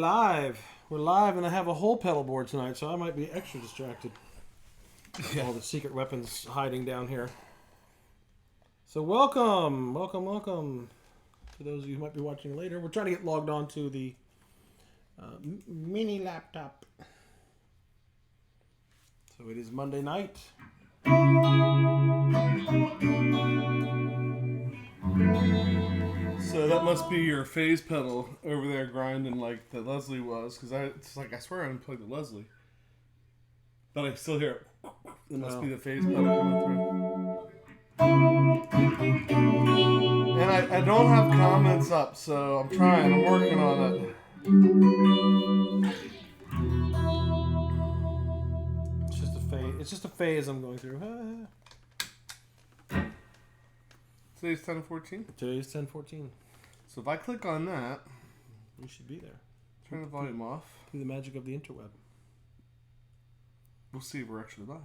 live. We're live, and I have a whole pedal board tonight, so I might be extra distracted. All the secret weapons hiding down here. So welcome to those of you who might be watching later. We're trying to get logged on to the mini laptop. So it is Monday night. So that must be your phase pedal over there grinding like the Leslie was, because it's like I swear I didn't play the Leslie, but I still hear it. It must be the phase pedal coming through. And I don't have comments up, so I'm trying. I'm working on it. It's just a phase. It's just a phase I'm going through. Today's 10:14. Today's 10:14. So if I click on that, You should be there. turn the volume off. Through the magic of the interweb. We'll see if we're actually live.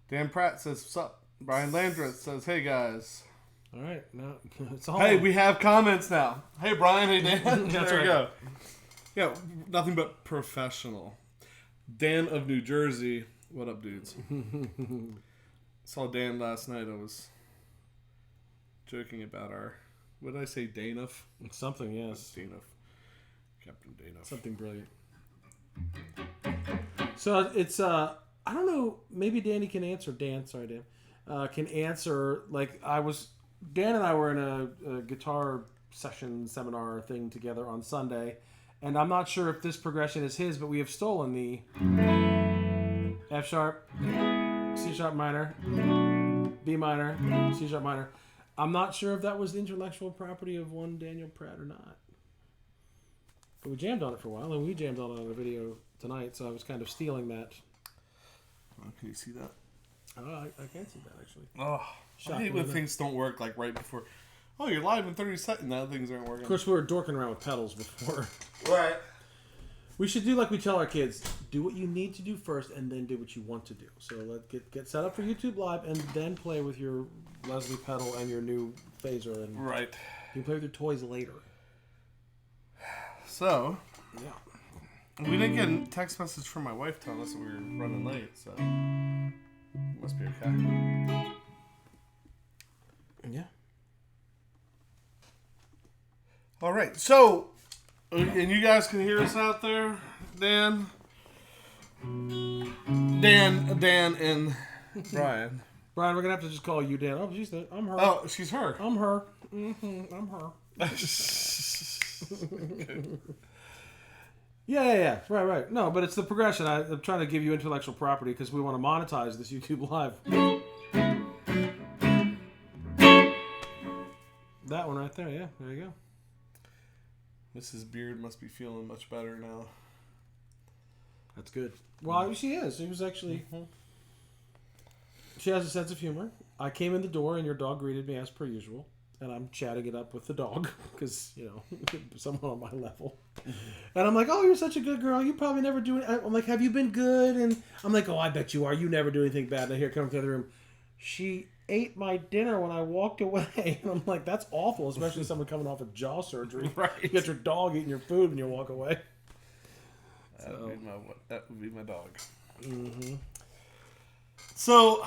Dan Pratt says, "What's up?" Brian Landreth says, "Hey guys." All right, now it's all. Hey, we have comments now. Hey Brian, hey Dan. That's there we right. go. Yeah, nothing but professional. Dan of New Jersey. What up, dudes? Saw Dan last night. I was joking about our... What did I say? Danoff? Something, yes. Danoff. Captain Danoff. Something brilliant. So it's I don't know, maybe Danny can answer. Dan can answer. Like Dan and I were in a guitar session seminar thing together on Sunday, and I'm not sure if this progression is his, but we have stolen the F sharp, C sharp minor, B minor, C sharp minor. I'm not sure if that was the intellectual property of one Daniel Pratt or not. But we jammed on it for a while, and we jammed on it on a video tonight, so I was kind of stealing that. Oh, can you see that? Oh, I can't see that, actually. Oh, I hate when things don't work like right before. Oh, you're live in 30 seconds. Now things aren't working. Of course, we were dorking around with pedals before. Right. We should do like we tell our kids, do what you need to do first, and then do what you want to do. So let's get set up for YouTube Live, and then play with your Leslie pedal and your new phaser. And Right. you can play with your toys later. So, Yeah. we didn't get a text message from my wife telling us that we were running late, so it must be okay. Yeah. All right, so, and you guys can hear us out there, Dan, and Brian. Brian, we're going to have to just call you Dan. Oh, I'm her. Oh, she's her. I'm her. I'm her. Yeah. Right. No, but it's the progression. I'm trying to give you intellectual property because we want to monetize this YouTube Live. That one right there, yeah. There you go. Mrs. Beard must be feeling much better now. That's good. Well, she is. She was actually... She has a sense of humor. I came in the door and your dog greeted me as per usual. And I'm chatting it up with the dog because, someone on my level. And I'm like, oh, you're such a good girl. You probably never do it. I'm like, have you been good? And I'm like, oh, I bet you are. You never do anything bad. And I hear her come to the other room. She ate my dinner when I walked away. And I'm like, that's awful, especially someone coming off of jaw surgery. Right. You get your dog eating your food when you walk away. That would be my dog. Mm-hmm. So...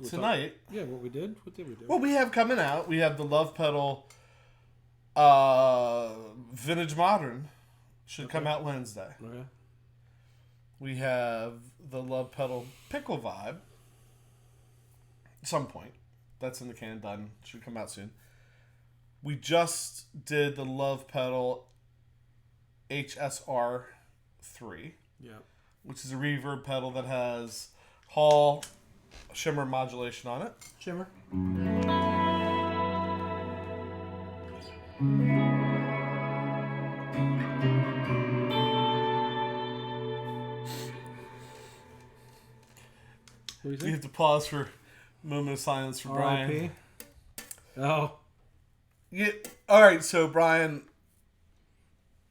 Tonight, what did we do? Well, we have coming out. We have the Love Pedal, Vintage Modern, should come out Wednesday. Okay. We have the Love Pedal Pickle Vibe, at some point. That's in the can, done. Should come out soon. We just did the Love Pedal HSR 3, which is a reverb pedal that has Hall shimmer modulation on it. Shimmer. We have to pause for a moment of silence for Brian. Oh. Yeah. All right, so Brian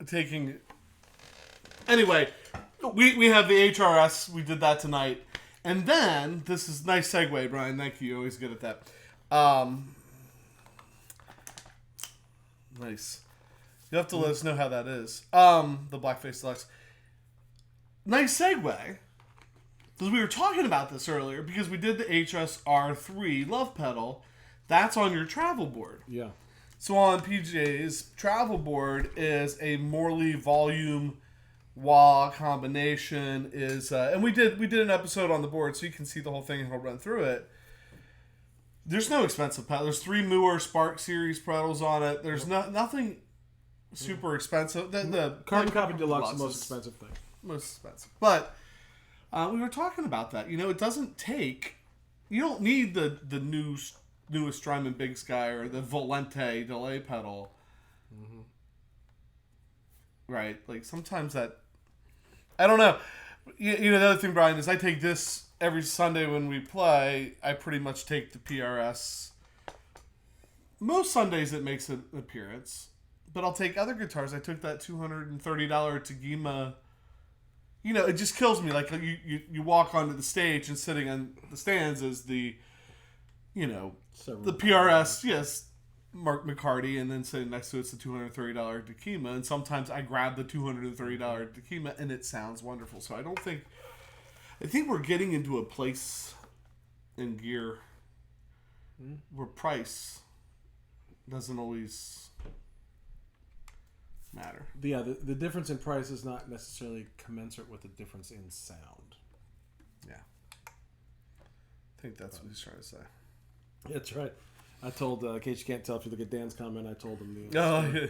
taking... Anyway, we have the HRS. We did that tonight. And then, this is nice segue, Brian. Thank you. You're always good at that. Nice. You have to let us know how that is. The Blackface Deluxe. Nice segue. Because we were talking about this earlier, because we did the HSR3 Love Pedal. That's on your travel board. Yeah. So on PJ's travel board is a Morley volume wah combination. And we did an episode on the board, so you can see the whole thing and I'll run through it. There's no expensive pedal. There's 3 Moore Spark Series pedals on it. There's nothing super expensive. The Carbon Copy Deluxe is the most expensive thing. Most expensive. But we were talking about that. It doesn't take... You don't need the newest Strymon Big Sky or the Volente delay pedal. Mm-hmm. Right? Like, sometimes that... I don't know. The other thing, Brian, is I take this every Sunday when we play. I pretty much take the PRS. Most Sundays it makes an appearance. But I'll take other guitars. I took that $230 Tagima. It just kills me. Like, you walk onto the stage and sitting on the stands is the, the PRS, yes, Mark McCarty, and then sitting next to it's the $230 Tagima. And sometimes I grab the $230 Tagima, and it sounds wonderful. So I think we're getting into a place in gear where price doesn't always matter. Yeah, the difference in price is not necessarily commensurate with the difference in sound. Yeah. I think that's what he's trying to say. That's right. I told, in case you can't tell if you look at Dan's comment, I told him the... Oh,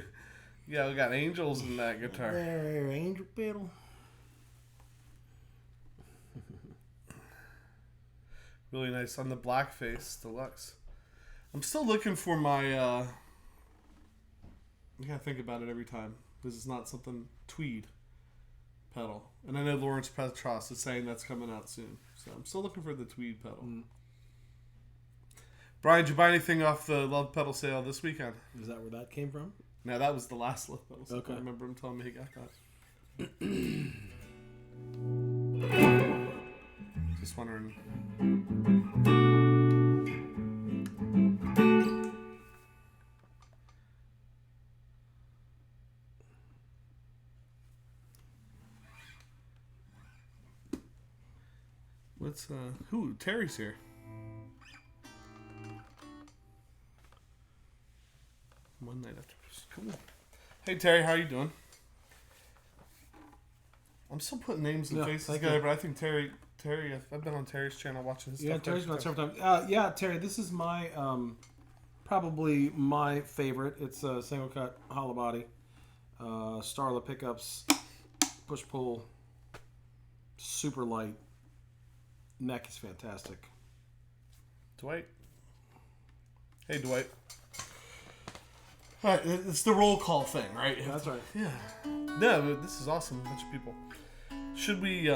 yeah, we got angels in that guitar. There, angel pedal. Really nice on the Blackface Deluxe. I'm still looking for my... I gotta think about it every time. This is not something tweed pedal. And I know Lawrence Petros is saying that's coming out soon. So I'm still looking for the tweed pedal. Brian, did you buy anything off the Love Pedal sale this weekend? Is that where that came from? No, that was the last Love Pedal sale. Okay. I remember him telling me he got that. Just wondering. Terry's here. One night after. Cool. Hey Terry, how you doing? I'm still putting names and faces together, but I think Terry, I've been on Terry's channel watching his stuff. Yeah, Terry's been on several times. Yeah, Terry, this is my, probably my favorite. It's a single cut hollow body. Starla pickups, push pull, super light. Neck is fantastic. Dwight. Hey, Dwight. All right, it's the roll call thing, right? That's right. Yeah. No, this is awesome. A bunch of people. Should we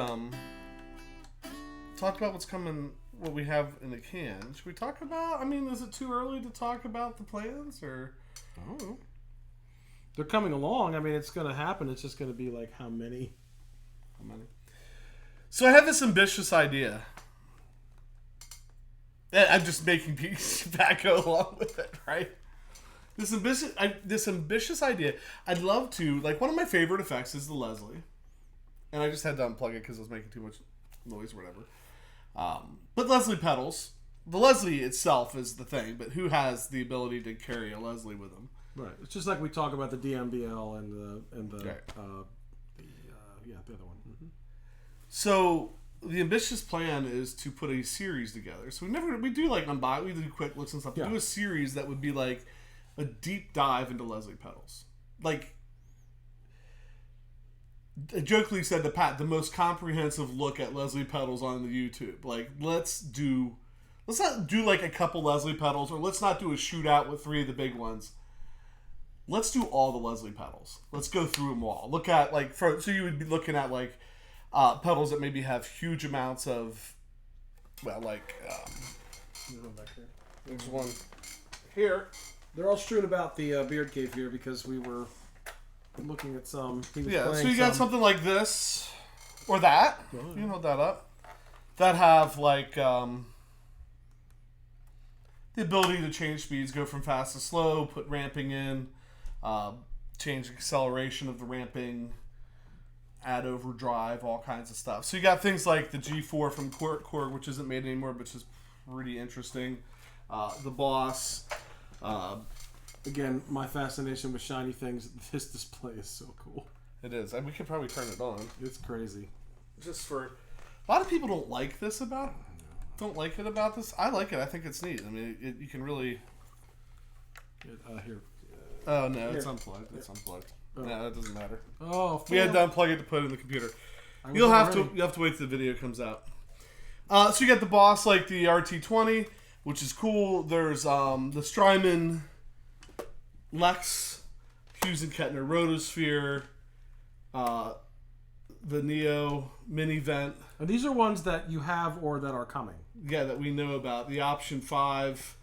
talk about what's coming, what we have in the can? Should we talk about, is it too early to talk about the plans, or? I don't know. They're coming along. It's going to happen. It's just going to be like how many? So I have this ambitious idea. I'm just making Pat go along with it, right? This ambitious idea. I'd love to, one of my favorite effects is the Leslie. And I just had to unplug it because it was making too much noise or whatever. But Leslie pedals. The Leslie itself is the thing, but who has the ability to carry a Leslie with them? Right. It's just like we talk about the DMBL and the right. The other one. Mm-hmm. So the ambitious plan is to put a series together. So we do we do quick looks and stuff. Yeah. We do a series that would be like a deep dive into Leslie pedals. I jokingly said to Pat, the most comprehensive look at Leslie pedals on the YouTube. Let's not do a couple Leslie pedals, or let's not do a shootout with 3 of the big ones. Let's do all the Leslie pedals. Let's go through them all. Look at so you would be looking at pedals that maybe have huge amounts of, there's one here. They're all strewn about the Beard Cave here because we were looking at some. So you got something like this, or that. Oh, yeah. You can hold that up. That have the ability to change speeds, go from fast to slow, put ramping in. change acceleration of the ramping, add overdrive, all kinds of stuff. So you got things like the G4 from Korg, which isn't made anymore, but is pretty interesting. The Boss. Again, my fascination with shiny things. This display is so cool. It is. And we could probably turn it on. It's crazy. Just for... A lot of people don't like this about... Don't like it about this. I like it. I think it's neat. I mean, you can really... Here. Oh, no. Here. It's unplugged. It's unplugged. Oh. No, that doesn't matter. Oh, We had to unplug it to put it in the computer. You'll have to wait till the video comes out. So you got the Boss, like the RT20, which is cool. There's the Strymon Lex, Hughes and Kettner Rotosphere, the Neo Mini Vent. And these are ones that you have or that are coming. Yeah, that we know about. The Option 5,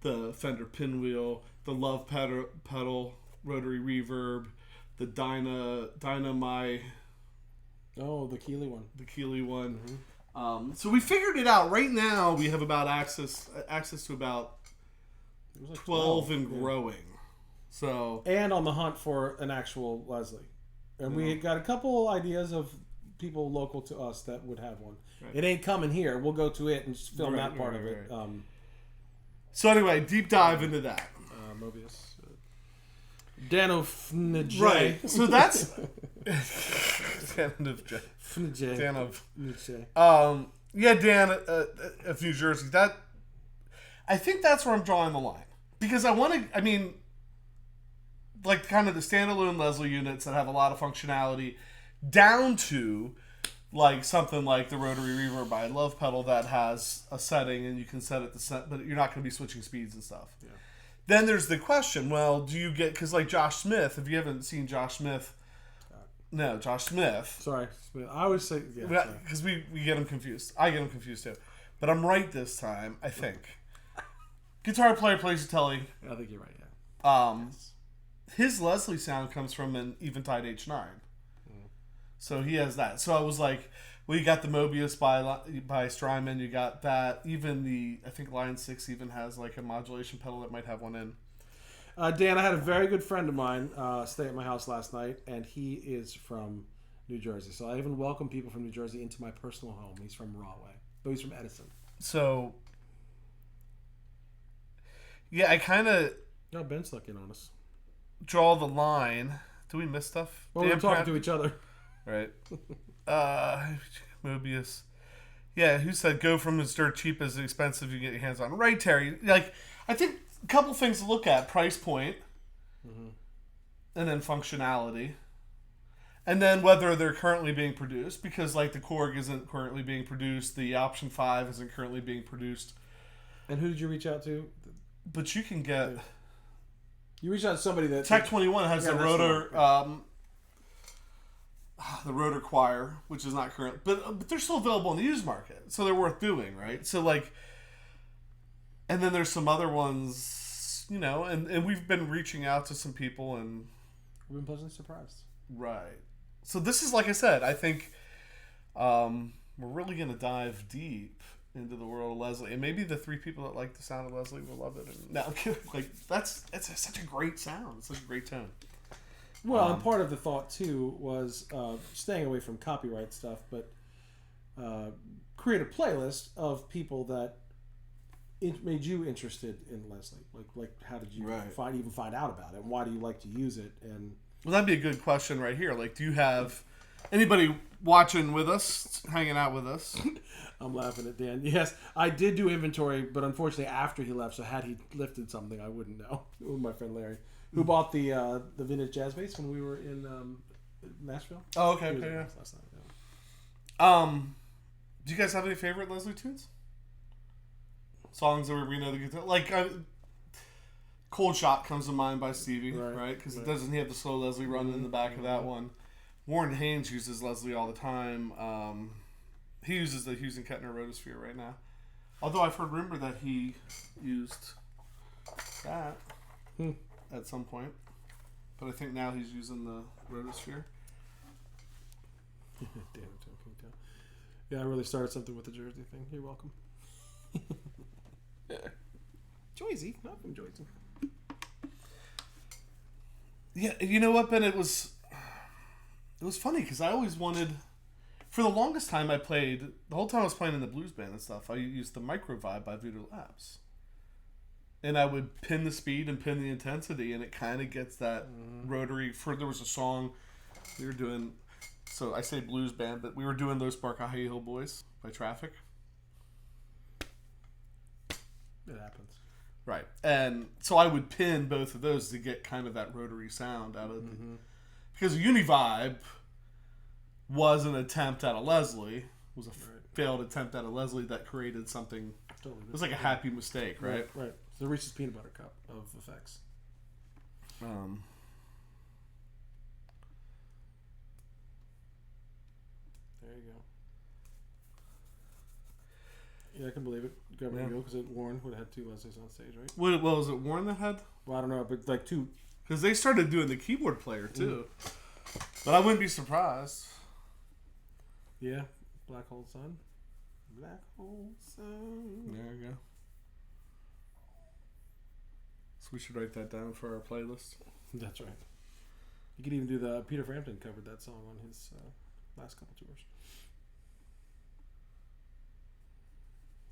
the Fender Pinwheel, the Love pedal, Rotary Reverb, the Dynamite. Oh, the Keeley one. The Keeley one. Mm-hmm. So we figured it out. Right now, we have about access to about Like 12 and growing. So and on the hunt for an actual Leslie, and we got a couple ideas of people local to us that would have one. Right. It ain't coming here. We'll go to it and just film that part of it. So anyway, deep dive into that. Mobius. Danov. Right. So that's Danov. Yeah, Dan of New Jersey. That I think that's where I'm drawing the line. Because I want to, I mean, like kind of the standalone Leslie units that have a lot of functionality down to like something like the Rotary Reverb by Love pedal that has a setting and you can set it to set, but you're not going to be switching speeds and stuff. Yeah. Then there's the question, well, do you get, because like Josh Smith, if you haven't seen Josh Smith, Josh Smith. Sorry, I always say, because we get him confused. I get him confused too. But I'm right this time, I think. Guitar player plays the telly. I think you're right, yeah. His Leslie sound comes from an Eventide H9. So he has that. So I was like, well, you got the Mobius by Strymon. You got that. Even I think Line 6 even has like a modulation pedal that might have one in. Dan, I had a very good friend of mine stay at my house last night, and he is from New Jersey. So I even welcome people from New Jersey into my personal home. He's from Rahway, but he's from Edison. So, yeah, I kind of... No, Ben's looking on us. Draw the line. Do we miss stuff? Well, we're talking to each other. Right. Mobius. Yeah, who said go from as dirt cheap as expensive you get your hands on? Right, Terry. Like, I think a couple things to look at. Price point. Mm-hmm. And then functionality. And then whether they're currently being produced. Because, like, the Korg isn't currently being produced. The Option 5 isn't currently being produced. And who did you reach out to? But you can get... You reached out to somebody that... Tech 21 has the rotor... the rotor choir, which is not current, but they're still available in the used market, so they're worth doing, right? So like, and then there's some other ones, you know, and we've been reaching out to some people, and we've been pleasantly surprised. Right. So this is, like I said, I think we're really going to dive deep into the world of Leslie, and maybe the three people that like the sound of Leslie will love it. And no, like it's such a great sound, it's such a great tone. Well, and part of the thought, too, was staying away from copyright stuff, but create a playlist of people that made you interested in Leslie. Like how did you even find out about it? And why do you like to use it? And well, that'd be a good question right here. Like, do you have anybody watching with us, hanging out with us? I'm laughing at Dan. Yes, I did do inventory, but unfortunately after he left, so had he lifted something, I wouldn't know. With my friend Larry. Who bought the vintage jazz bass when we were in Nashville? Oh, okay. Yeah. Last night, yeah. Do you guys have any favorite Leslie tunes? Songs where we know the guitar, like "Cold Shot" comes to mind by Stevie, right? Because it doesn't he have the slow Leslie running in the back of that one. Warren Haynes uses Leslie all the time. He uses the Hughes and Kettner Rotosphere right now. Although I've heard rumor that he used that. At some point, but I think now he's using the Rotosphere. Damn it, yeah, I really started something with the Jersey thing. You're welcome. Joyzy, not from Joyzy. Yeah, you know what, Ben? It was funny because I always wanted. For the longest time, the whole time I was playing in the blues band and stuff, I used the Micro Vibe by Voodoo Labs. And I would pin the speed and pin the intensity, and it kind of gets that rotary. There was a song we were doing, so I say blues band, but we were doing Those Barkahi Hill Boys by Traffic. It happens. Right. And so I would pin both of those to get kind of that rotary sound out of because Univibe was an attempt at a Leslie, was a failed attempt at a Leslie that created something. Totally. It was like a happy mistake, right? Right. It's the Reese's Peanut Butter Cup of effects. There you go. Yeah, I can believe it. Grab it because Warren would have had 2 Leslies on stage, right? Well, was it Warren that had? Well, I don't know, but like 2. Because they started doing the keyboard player too. But I wouldn't be surprised. Yeah, Black Hole Sun. Black Hole Sun. There you go. So we should write that down for our playlist. That's right. You could even do the Peter Frampton covered that song on his last couple tours.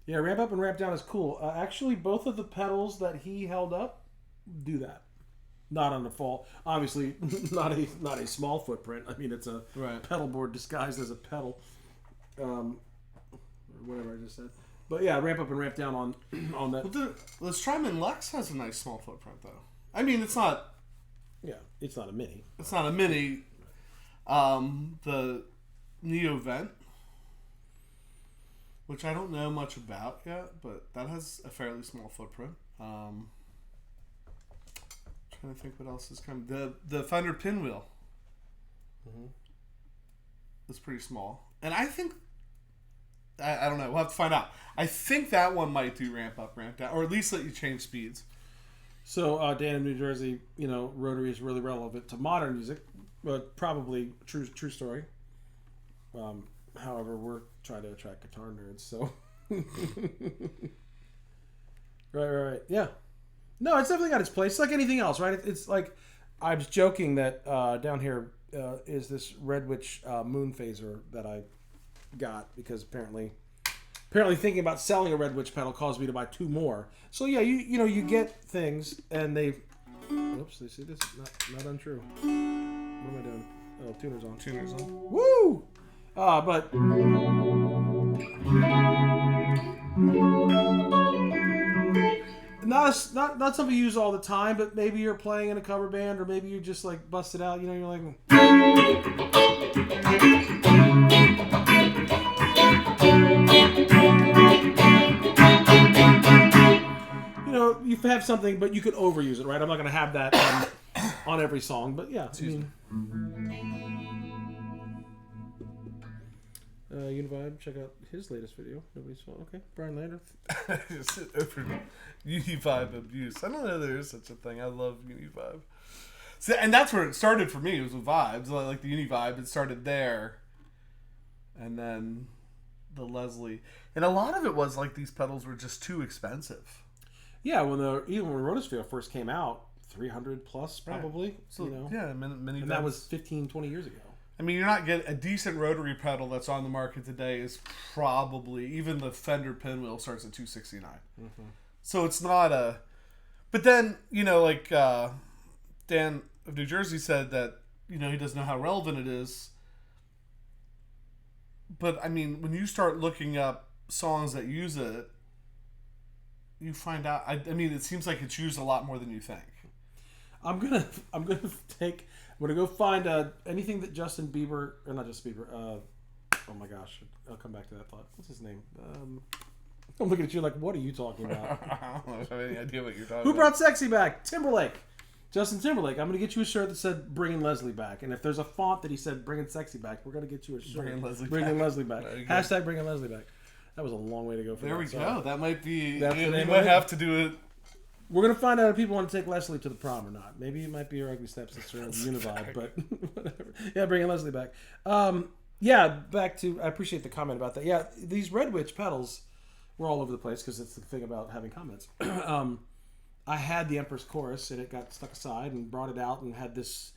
Yeah, ramp up and ramp down is cool. Actually, both of the pedals that he held up do that. Not on the fall. Obviously, not a small footprint. I mean, it's a pedal board disguised as a pedal. Or whatever I just said. But yeah, ramp up and ramp down on that. Well, the Strymon Lux has a nice small footprint, though. I mean, it's not... Yeah, it's not a mini. It's not a mini. The Neo Vent, which I don't know much about yet, but that has a fairly small footprint. Trying to think what else is coming. The Fender Pinwheel is pretty small, and I think I don't know. We'll have to find out. I think that one might do ramp up, ramp down, or at least let you change speeds. So Dan in New Jersey, rotary is really relevant to modern music, but probably true story. However, we're trying to attract guitar nerds, so right, yeah. No, it's definitely got its place. It's like anything else, right? It's like I was joking that down here is this Red Witch moon phaser that I got because apparently thinking about selling a Red Witch pedal caused me to buy 2 more. So yeah, you get things and they. Oops, they see this not untrue. What am I doing? Oh, tuner's on. Tuner's on. Woo! But. Not something you use all the time, but maybe you're playing in a cover band, or maybe you just like bust it out. You're like, you have something, but you could overuse it, right? I'm not going to have that on every song, but yeah. Univibe, check out his latest video. Nobody saw. Okay, Brian Lander. Univibe abuse. I don't know there is such a thing. I love Univibe. So, and that's where it started for me. It was with vibes, like the Univibe. It started there, and then the Leslie, and a lot of it was like these pedals were just too expensive. Yeah, even when Rotosphere first came out, 300 plus probably. Right. So yeah, many. And that was 15, 20 years ago. I mean, you're not getting a decent rotary pedal that's on the market today is probably, even the Fender Pinwheel starts at $269. Mm-hmm. So it's not a... But then, like Dan of New Jersey said that, he doesn't know how relevant it is. But, I mean, when you start looking up songs that use it, you find out... I mean, it seems like it's used a lot more than you think. I'm gonna go find anything that Justin Bieber, or not Justin Bieber. Oh my gosh, I'll come back to that thought. What's his name? I'm looking at you like, what are you talking about? I don't have any idea what you're talking about. Who brought sexy back? Timberlake. Justin Timberlake. I'm going to get you a shirt that said "Bringing Leslie Back," and if there's a font that he said "Bringing Sexy Back," we're going to get you a shirt. Bringing Leslie Back. Hashtag Bringing Leslie Back. That was a long way to go for there that. There we go. That might be. We might have to do it. We're going to find out if people want to take Leslie to the prom or not. Maybe it might be your ugly stepsister of Univibe, but whatever. Yeah, Bringing Leslie Back. Yeah, back to... I appreciate the comment about that. Yeah, these Red Witch pedals were all over the place because it's the thing about having comments. I had the Emperor's Chorus, and it got stuck aside, and brought it out and had this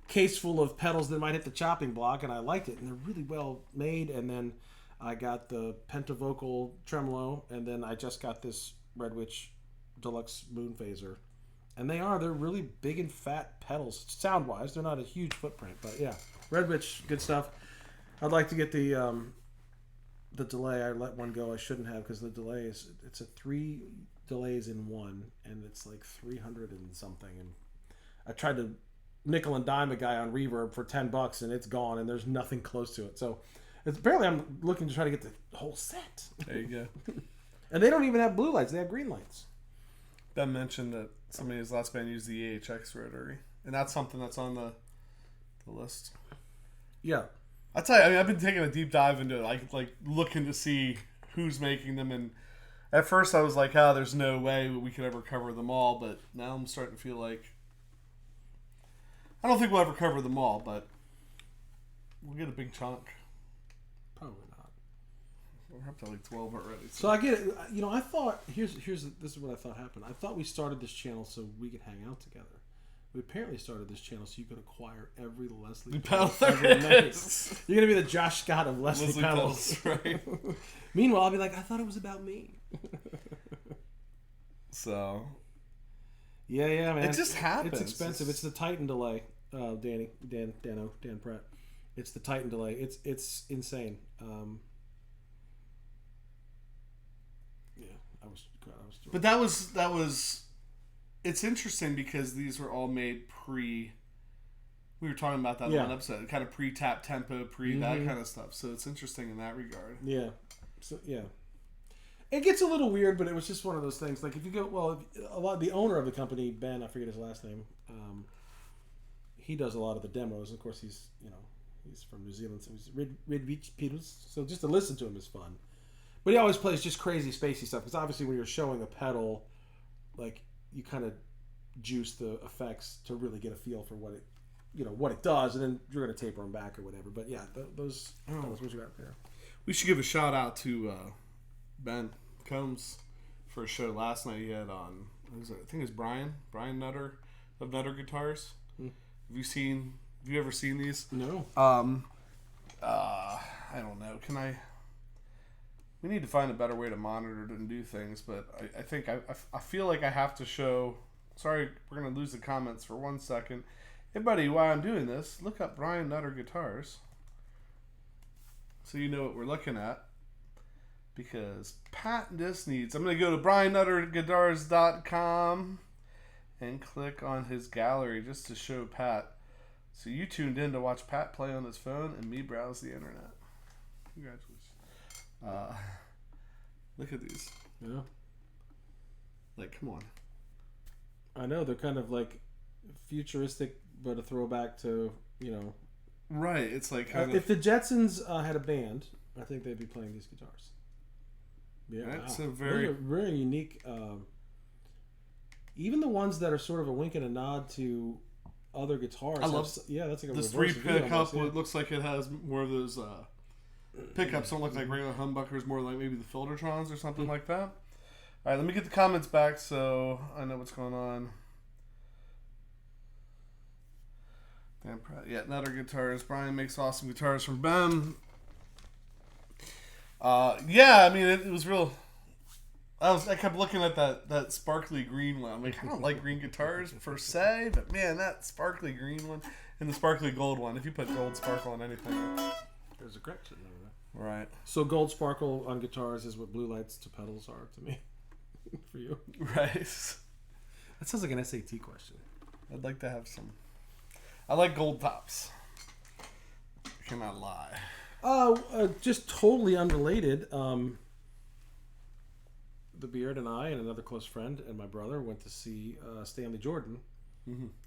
case full of pedals that might hit the chopping block, and I liked it, and they're really well made. And then I got the Pentavocal Tremolo, and then I just got this Red Witch Deluxe Moon Phaser. And they're really big and fat pedals. Sound-wise, they're not a huge footprint, but yeah. Red Witch, good stuff. I'd like to get the delay. I let one go I shouldn't have, because the delay it's a 3 delays in one, and it's like 300 and something. And I tried to nickel and dime a guy on Reverb for $10, and it's gone, and there's nothing close to it. So apparently I'm looking to try to get the whole set. There you go. And they don't even have blue lights; they have green lights. Ben mentioned that somebody in his last band used the AHX rotary, and that's something that's on the list. Yeah. I tell you, I mean, I've been taking a deep dive into it, like looking to see who's making them, and at first I was like, there's no way we could ever cover them all, but now I'm starting to feel like I don't think we'll ever cover them all, but we'll get a big chunk. Probably not. We're up to like 12 already. So I get it. I thought this is what I thought happened. I thought we started this channel so we could hang out together. We apparently started this channel so you could acquire every Leslie pedal ever made. You're gonna be the Josh Scott of Leslie pedals. Right? Meanwhile, I'll be like, I thought it was about me. So. Yeah, man. It just happens. It's expensive. It's the Titan delay, Dan Pratt. It's the Titan delay. It's insane. Yeah, I was. But that was. It's interesting because these were all made pre. We were talking about that in one episode, kind of pre-tap tempo, that kind of stuff. So it's interesting in that regard. Yeah. So yeah. It gets a little weird, but it was just one of those things. Like if you go, the owner of the company, Ben, I forget his last name. He does a lot of the demos. Of course, he's from New Zealand, so he's Red Beach Peters. So just to listen to him is fun. But he always plays just crazy spacey stuff, because obviously when you're showing a pedal, like you kind of juice the effects to really get a feel for what it does, and then you're going to taper them back or whatever. But yeah, those what you got there. We should give a shout out to Ben Combs for a show last night he had on. I think it was Brian Nutter of Nutter Guitars. Have you ever seen these? No. I don't know. We need to find a better way to monitor it and do things, but I think I feel like I have to show. Sorry, we're gonna lose the comments for 1 second. Hey buddy, while I'm doing this, look up Brian Nutter Guitars, so you know what we're looking at. Because Pat just needs. I'm gonna go to briannutterguitars.com and click on his gallery just to show Pat. So you tuned in to watch Pat play on his phone and me browse the internet. Congratulations. Look at these. Yeah. Like, come on. I know, they're kind of like futuristic, but a throwback to, Right, it's like if the Jetsons had a band, I think they'd be playing these guitars. Yeah, that's wow. a very unique. Even the ones that are sort of a wink and a nod to other guitars. I love. That's like a this reverse 3 review pickup. almost, yeah. It looks like it has more of those pickups. Don't look like regular humbuckers. More like maybe the Filtertrons or something like that. All right, let me get the comments back so I know what's going on. Damn proud. Yeah, Nutter Guitars. Brian makes awesome guitars from Ben. Yeah, I mean it was real. I kept looking at that sparkly green one. I'm like, I don't like green guitars per se, but man, that sparkly green one and the sparkly gold one. If you put gold sparkle on anything, There's a correction over there. right? So gold sparkle on guitars is what blue lights to pedals are to me. For you, Right. that sounds like an SAT question. I'd like to have some. I like gold tops. I cannot lie. Just totally unrelated. The Beard and I and another close friend and my brother went to see Stanley Jordan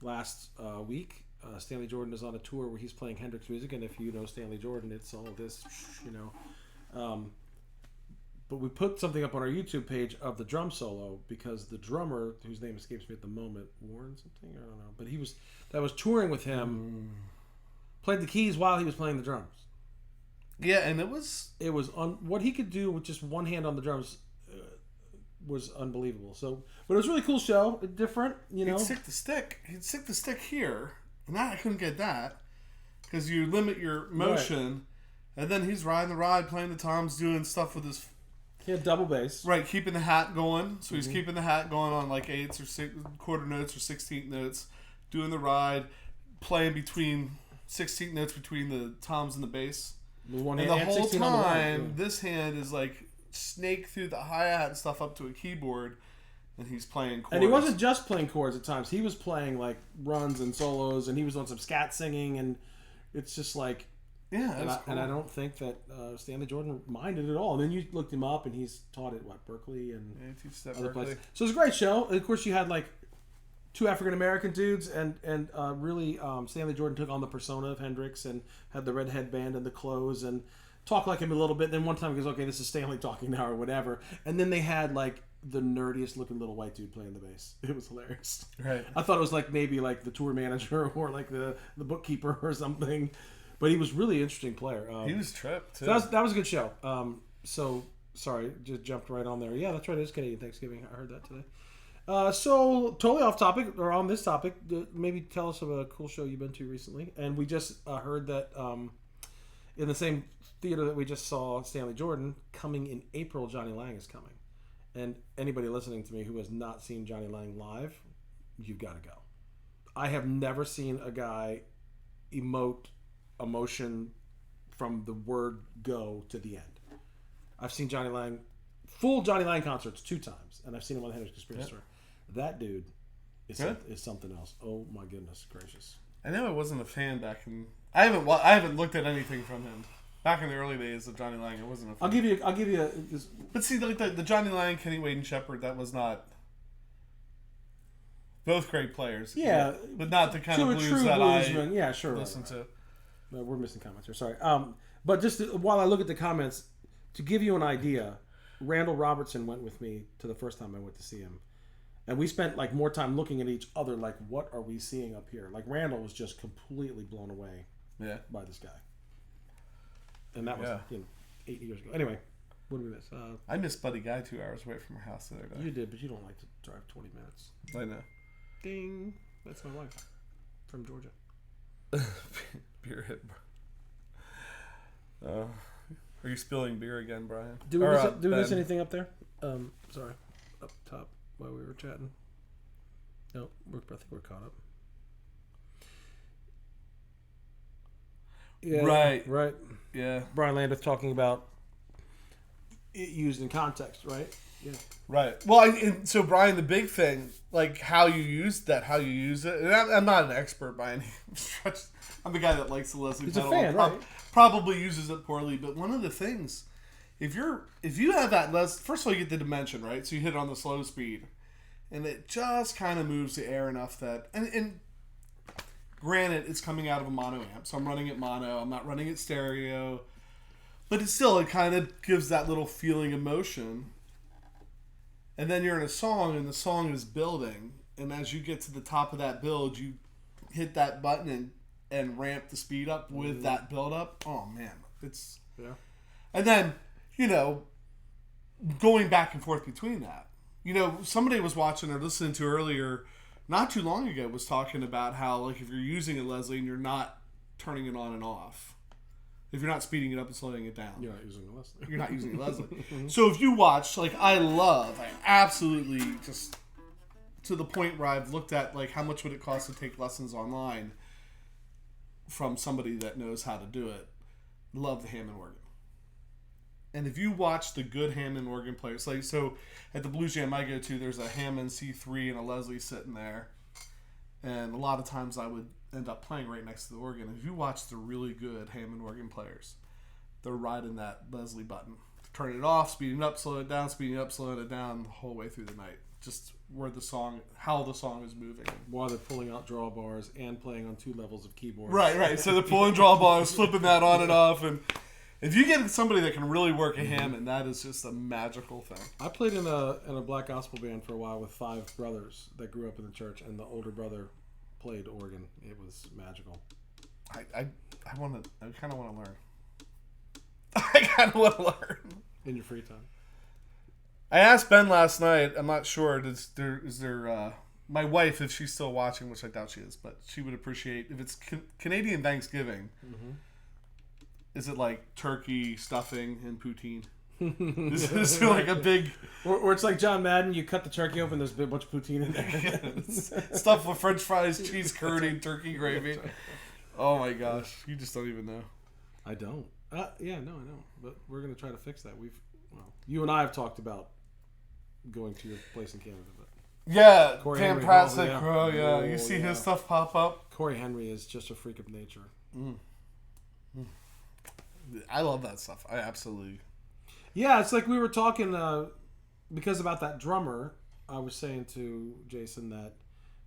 last week. Stanley Jordan is on a tour where he's playing Hendrix music, and if you know Stanley Jordan, it's all this, But we put something up on our YouTube page of the drum solo because the drummer, whose name escapes me at the moment, Warren something, I don't know, but that was touring with him, played the keys while he was playing the drums. Yeah, and it was on what he could do with just one hand on the drums. was unbelievable. So, but it was a really cool show, different, you know. He'd stick the stick here, and I couldn't get that because you limit your motion, and then he's riding the ride, playing the toms, doing stuff with his. He had double bass. Right, keeping the hat going. So he's keeping the hat going on like eighths or quarter notes or 16th notes, doing the ride, playing between 16th notes between the toms and the bass. And the whole time, this hand is like snake through the hi-hat and stuff up to a keyboard, and he's playing chords. And he wasn't just playing chords at times. He was playing like runs and solos, and he was on some scat singing, and it's just like... Yeah, and I don't think that Stanley Jordan minded at all. And then you looked him up, and he's taught at Berkeley and other places. So it was a great show. And of course, you had like two African American dudes, and really Stanley Jordan took on the persona of Hendrix and had the red headband and the clothes and talked like him a little bit. Then one time he goes, "Okay, this is Stanley talking now," or whatever. And then they had like the nerdiest looking little white dude playing the bass. It was hilarious. Right. I thought it was like maybe like the tour manager or like the bookkeeper or something. But he was really interesting player. He was tripped too. So that was a good show. So sorry, just jumped right on there. Yeah, that's right. It is Canadian Thanksgiving. I heard that today. So totally off topic or on this topic. Maybe tell us of a cool show you've been to recently. And we just heard that in the same theater that we just saw Stanley Jordan, coming in April, Johnny Lang is coming. And anybody listening to me who has not seen Johnny Lang live, you've got to go. I have never seen a guy emote emotion from the word go to the end. I've seen full Johnny Lang concerts 2 times, and I've seen him on the Hendrix Conspiracy Tour. That dude is something else. Oh my goodness gracious! I know I wasn't a fan back in. I haven't looked at anything from him back in the early days of Johnny Lang. I wasn't a fan. I'll give you. But see, like the Johnny Lang, Kenny Wade, and Shepard, that was not. Both great players. Yeah, but not the kind of blues true that bluesman. I sure, listen to. No, we're missing comments here. Sorry. But just while I look at the comments, to give you an idea, Randall Robertson went with me to the first time I went to see him. And we spent like more time looking at each other like, what are we seeing up here? Like Randall was just completely blown away by this guy. And that was 8 years ago. Anyway, what did we miss? I missed Buddy Guy 2 hours away from her house the other day. You did, but you don't like to drive 20 minutes. I know. Ding. That's my wife from Georgia. Beer hit. Are you spilling beer again, Brian? Do we miss anything up there? Sorry, up top while we were chatting. No, I think we're caught up. Yeah, right. Yeah. Brian Landeth talking about it used in context, right? Yeah. Right. Well, so Brian, the big thing, like how you use it, and I'm not an expert by any stretch. I'm the guy that likes the Leslie He's pedal. a fan, right? Probably uses it poorly, but one of the things, if you have that first of all, you get the dimension, right? So you hit it on the slow speed, and it just kind of moves the air enough that, and granted, it's coming out of a mono amp, so I'm running it mono. I'm not running it stereo, but it kind of gives that little feeling of motion. And then you're in a song, and the song is building. And as you get to the top of that build, you hit that button and ramp the speed up with that build up. Oh, man. And then, going back and forth between that. Somebody was watching or listening to earlier, not too long ago, was talking about how, like, if you're using a Leslie and you're not turning it on and off, if you're not speeding it up and slowing it down, you're not using a Leslie. You're not using a Leslie. So if you watch, like, I absolutely just to the point where I've looked at, like, how much would it cost to take lessons online from somebody that knows how to do it. Love the Hammond organ. And if you watch the good Hammond organ players, like, so at the blues jam I go to, there's a Hammond C3 and a Leslie sitting there. And a lot of times I would end up playing right next to the organ. If you watch the really good Hammond organ players, they're riding that Leslie button. Turning it off, speeding up, slowing it down, speeding up, slowing it down the whole way through the night. Just how the song is moving. While they're pulling out drawbars and playing on 2 levels of keyboard. Right. So they're pulling drawbars, flipping that on and off. And if you get somebody that can really work a Hammond, that is just a magical thing. I played in a black gospel band for a while with 5 brothers that grew up in the church, and the older brother played organ. It was magical. I kind of want to learn. I kind of want to learn In your free time. I asked Ben last night. I'm not sure. Is there my wife, if she's still watching, which I doubt she is, but she would appreciate if it's Canadian Thanksgiving. Mm-hmm. Is it like turkey stuffing and poutine? Is there like a big or it's like John Madden? You cut the turkey open. There's a bunch of poutine in there. stuff with French fries, cheese curd, and turkey gravy. Oh my gosh, you just don't even know. I don't. Yeah, no, I know. But we're gonna try to fix that. You and I have talked about going to your place in Canada, but yeah, Corey Tam Henry, Pratt oh, said yeah. Crow. Yeah, Oh, you see yeah. his stuff pop up. Corey Henry is just a freak of nature. I love that stuff. I absolutely. Yeah, it's like we were talking because about that drummer. I was saying to Jason that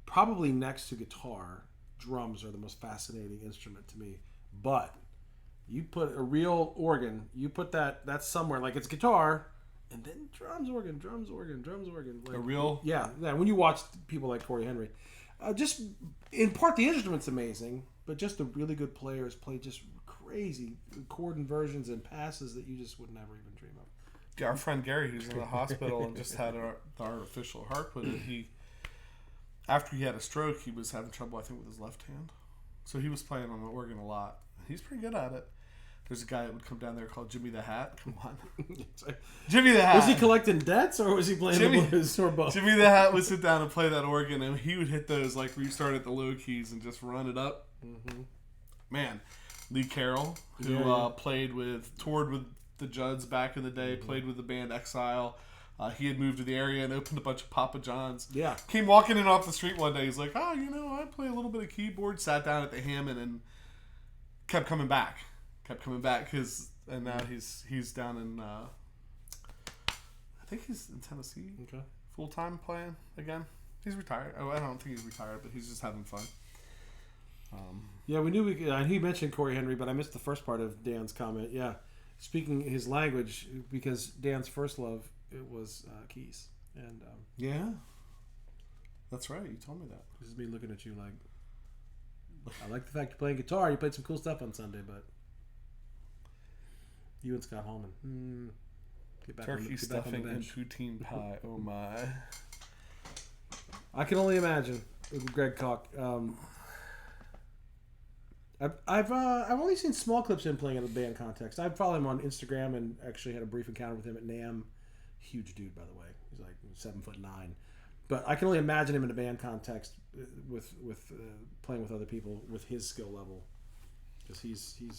probably next to guitar, drums are the most fascinating instrument to me. But you put a real organ, you put that's somewhere like it's guitar, and then drums, organ. Like, A real. yeah. When you watch people like Corey Henry, just in part the instrument's amazing, but just the really good players play just crazy chord inversions and passes that you just would never even dream of. Yeah, our friend Gary, who's in the hospital and just had the artificial heart put in, after he had a stroke, he was having trouble, I think, with his left hand. So he was playing on the organ a lot. He's pretty good at it. There's a guy that would come down there called Jimmy the Hat. Come on. Jimmy the Hat. Was he collecting debts or was he playing the blues or both? Jimmy the Hat would sit down and play that organ, and he would hit those like restart at the low keys and just run it up. Mm-hmm. Man, Lee Carroll, who toured with the Judds back in the day, played with the band Exile. He had moved to the area and opened a bunch of Papa John's. Yeah. Came walking in off the street one day. He's like, I play a little bit of keyboard. Sat down at the Hammond and kept coming back. And now he's down in, I think he's in Tennessee. Okay. Full time playing again. He's retired. I don't think he's retired, but he's just having fun. Yeah, we knew he mentioned Corey Henry, but I missed the first part of Dan's comment. Yeah. Speaking his language, because Dan's first love, it was keys. And yeah. That's right. You told me that. This is me looking at you like, I like the fact you're playing guitar. You played some cool stuff on Sunday, but you and Scott Hallman. Turkey stuffing and poutine pie. Oh my! I can only imagine. Greg Koch. I've only seen small clips of him playing in a band context. I followed him on Instagram and actually had a brief encounter with him at NAMM. Huge dude, by the way. He's like 7'9". But I can only imagine him in a band context with playing with other people with his skill level, because he's really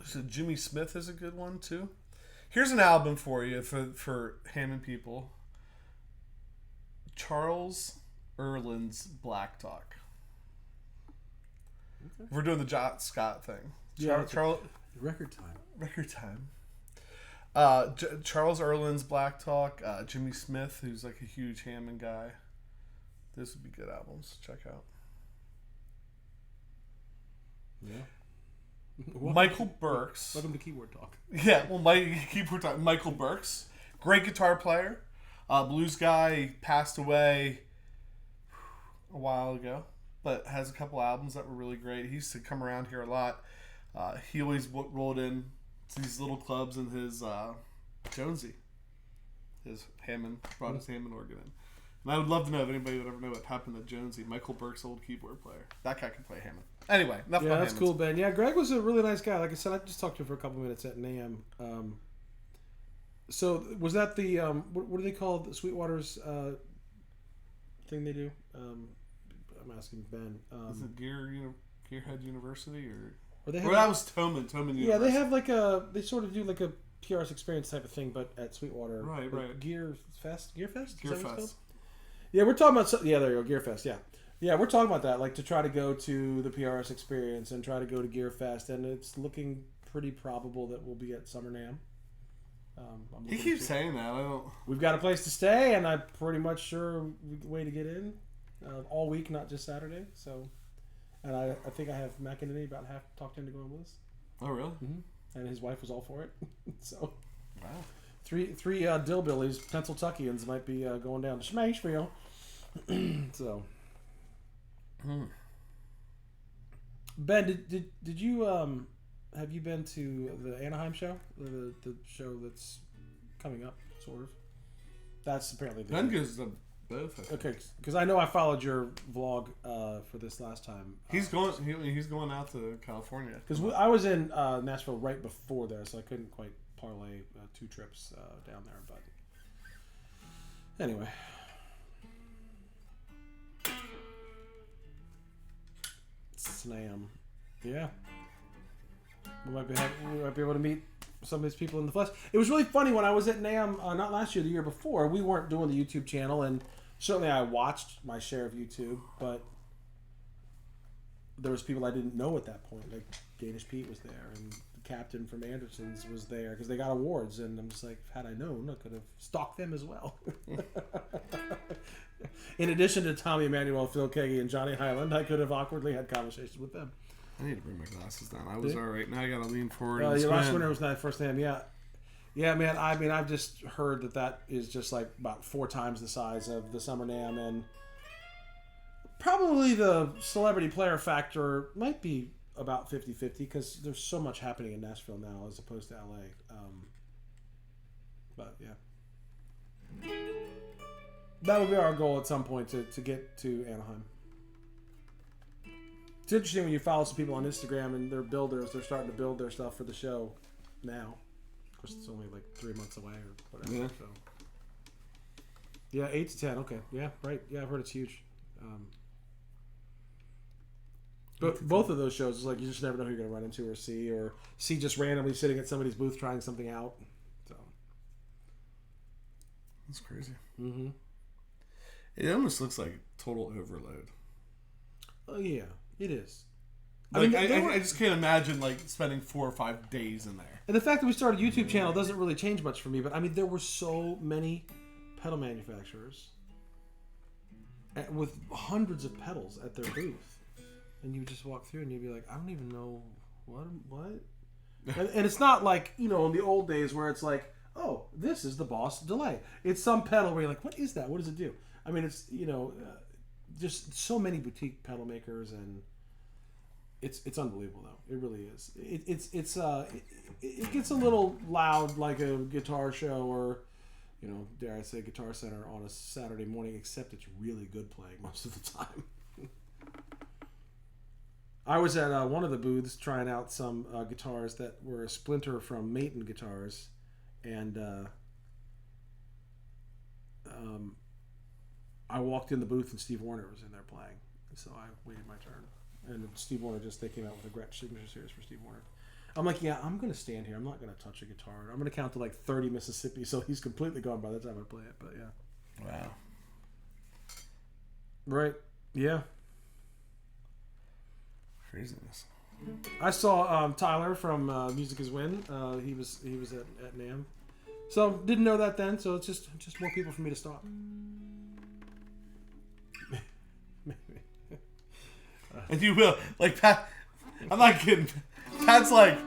so Jimmy Smith is a good one too. Here's an album for you for Hammond people. Charles Erlin's Black Talk. Okay. We're doing the John Scott thing. Yeah, Charles record time. Record time. Charles Erlin's Black Talk. Jimmy Smith, who's like a huge Hammond guy. This would be good albums. Check out. Yeah. Michael Burks. Welcome to Keyboard Talk. Yeah, well, Keyboard Talk. Michael Burks, great guitar player, blues guy. He passed away a while ago, but has a couple albums that were really great. He used to come around here a lot. He always rolled in to these little clubs in his Jonesy. His Hammond, brought his Hammond organ in. And I would love to know if anybody would ever know what happened to Jonesy, Michael Burke's old keyboard player. That guy can play Hammond. Anyway, enough about that's Hammonds. cool, Ben. Yeah, Greg was a really nice guy. Like I said, I just talked to him for a couple minutes at NAMM. So was that the what do they call the Sweetwater's thing they do? I'm asking Ben. Is it Gearhead University or they have that was Toman University. Yeah, they have they sort of do like a PRS experience type of thing, but at Sweetwater. Right. Gear Fest. Gearfest. Yeah, we're talking about there you go, Gearfest. Yeah, we're talking about that, like to try to go to the PRS experience and try to go to Gearfest, and it's looking pretty probable that we'll be at Summer NAMM. He keeps saying that. I don't. We've got a place to stay, and I'm pretty much sure way to get in all week, not just Saturday. So, and I think I have McEnany about half talked him to going with us. Oh, really? Mm-hmm. And his wife was all for it. So, wow. Three Dillbillies, Pennsyltuckians might be going down to Smashville. So, Ben, did you have you been to the Anaheim show, the show that's coming up? sort of. That's apparently the Ben goes to both. I think. Okay, because I know I followed your vlog for this last time. He's going. He's going out to California. Because I was in Nashville right before there, so I couldn't quite parlay 2 trips down there. But anyway, Slam, yeah, we might be able to meet some of these people in the flesh. It was really funny when I was at NAMM, not last year, the year before. We weren't doing the YouTube channel, and certainly I watched my share of YouTube, but there was people I didn't know at that point. Like Danish Pete was there, and the captain from Anderson's was there because they got awards. And I'm just like, had I known, I could have stalked them as well. In addition to Tommy Emmanuel, Phil Keggy, and Johnny Highland, I could have awkwardly had conversations with them. I need to bring my glasses down. I was all right. Now I gotta lean forward. Your last winner was not first name, yeah. Yeah, man. I mean, I've just heard that is just like about 4 times the size of the Summer NAMM, and probably the celebrity player factor might be about 50-50 because there's so much happening in Nashville now as opposed to LA. But yeah, that would be our goal at some point to get to Anaheim. It's interesting when you follow some people on Instagram and they're builders. They're starting to build their stuff for the show now. Of course, it's only like 3 months away or whatever. Yeah. So. Yeah, 8 to 10. Okay. Yeah, right. Yeah, I've heard it's huge. But both of those shows is like you just never know who you're going to run into or see just randomly sitting at somebody's booth trying something out. So that's crazy. Mm-hmm. It almost looks like total overload. Oh yeah, it is. Like, I just can't imagine like spending 4 or 5 days in there. And the fact that we started a YouTube channel doesn't really change much for me. But I mean, there were so many pedal manufacturers with hundreds of pedals at their booth, and you just walk through and you'd be like, I don't even know what. And it's not like, you know, in the old days where it's like, oh, this is the Boss delay. It's some pedal where you're like, what is that? What does it do? I mean, it's, you know, just so many boutique pedal makers, and it's unbelievable though. It really is. It gets a little loud like a guitar show or, you know, dare I say Guitar Center on a Saturday morning, except it's really good playing most of the time. I was at one of the booths trying out some guitars that were a splinter from Maton Guitars, and I walked in the booth and Steve Warner was in there playing, so I waited my turn. And Steve Warner they came out with a Gretsch signature series for Steve Warner. I'm like, yeah, I'm going to stand here. I'm not going to touch a guitar. I'm going to count to like 30 Mississippi, so he's completely gone by the time I play it, but yeah. Wow. Right. Yeah. Craziness. I saw Tyler from Music Is Win. He was at NAMM. So didn't know that then, so it's just more people for me to stalk. And you will. Like, Pat, I'm not kidding. Pat's like,